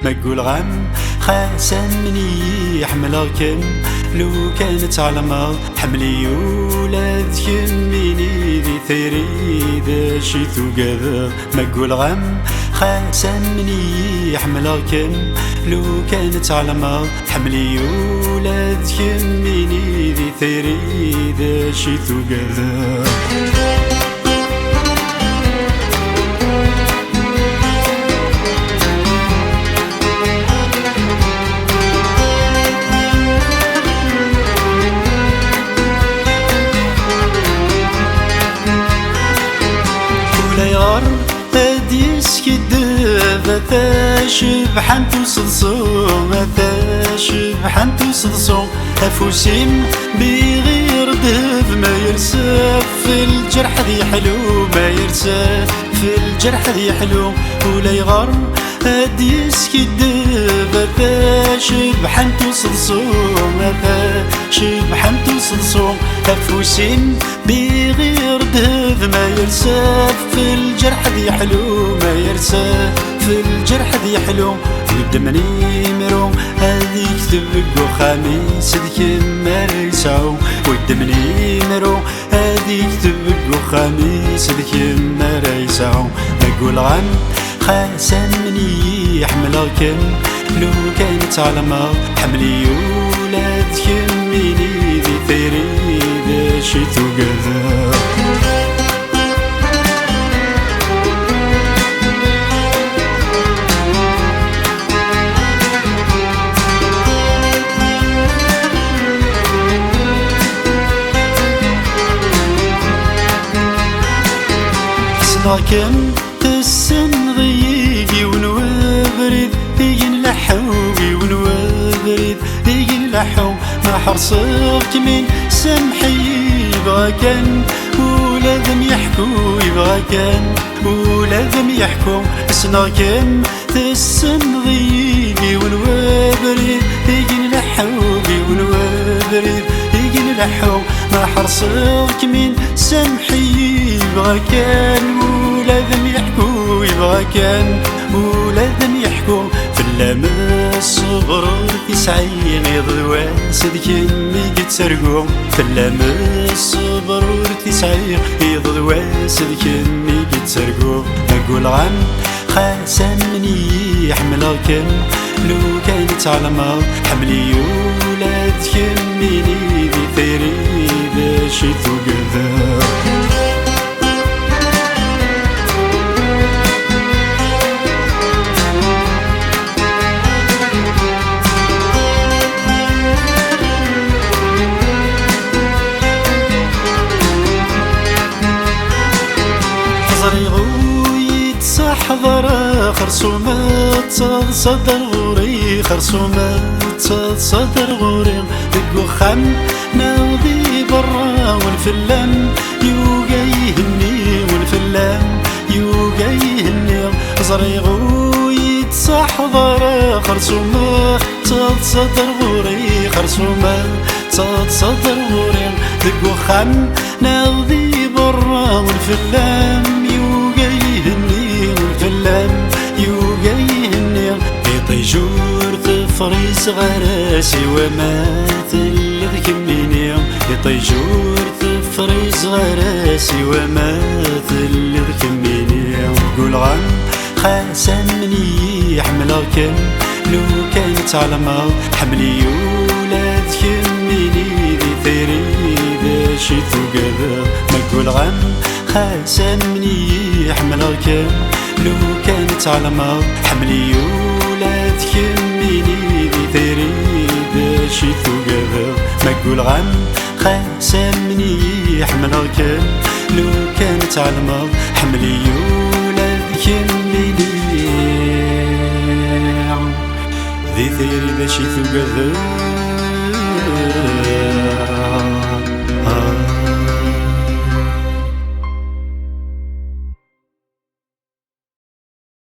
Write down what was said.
ما تقول غم خاسن مني يحملكم لو كانت على ما حملي ولاد يميني ذي ثري ذا شي ثقذا. ما تقول غم خاسن مني يحملكم لو كانت على ما حملي ولاد يميني ذي ثري ذا شي ثقذا. شبحان تصدصو متى شبحان تصدصو أفوسيم بغير دهب ما يرسف في الجرح ذي حلو ما يرسف في الجرح ذي حلو ولا يغر هادي يسكدب متى شبحان تصدصو متى شبحان تصدصو أفوسيم بغير دهب ما يرسف في الجرح ذي حلو ما يرسف في الجرح ذي حلو ودمني مرو هذيك تبقو خميس ذيك مريسعو ودمني مرو هذيك تبقو خميس ذيك مريسعو. نقول غم خاسن مني يحملكم لو كانت على ما حملي ولاد يميني ذي ثري ذا شي ثقذا. لكن تسن ضيقي ونوبرد يجن لحوي ونوبرد يجن لحو ما حرصك من سمحي يبغى كان ولازم يحكوا يبغى كان ولازم يحكوا سناكن تسن ضيقي ونوبرد يجن لحوي ونوبرد يجن لحو ما حرصك من سمحي يبغى كان ولازم يحكوا يبغى كان ولازم يحكوا في اللمس صبر تسعين يضواس ذيك اللي قد سرقوا في اللمس صبر تسعين يضواس ذيك اللي قد سرقوا. أقول غم خاسن مني يحملكم لو كانت على ما حملي ولاد يميني ذي ثري ذا شي ثقذا. حضر خرصومة تصدر غوري خرصومة تصدر غوري دقو خم ناوذي برا ونفلم يوقا يهني ونفلم يوقا يهني زريغو يتصحضر خرصومة تصدر غوري خرصومة تصدر غوري دقو خم ناوذي برا ونفلم يوقا يهني ونفلم يوقا يهني يطيجور تفريس غراسي وماثل ذيك مني يطيجور تفريس غراسي وماثل ذيك مني. نقول غم خاسن مني يحملكم لو كانت على ما حملي ولاد يميني ذي ثري ذا شي ثقذا. نقول غم خاسن مني يحملكم لو كانت على ما حملي ولاد يميني ماشي توقف ما قول غم خاسمني حمل كان لو كان تعلمض حملي ولاد كملي ذي ثيري ماشي توقف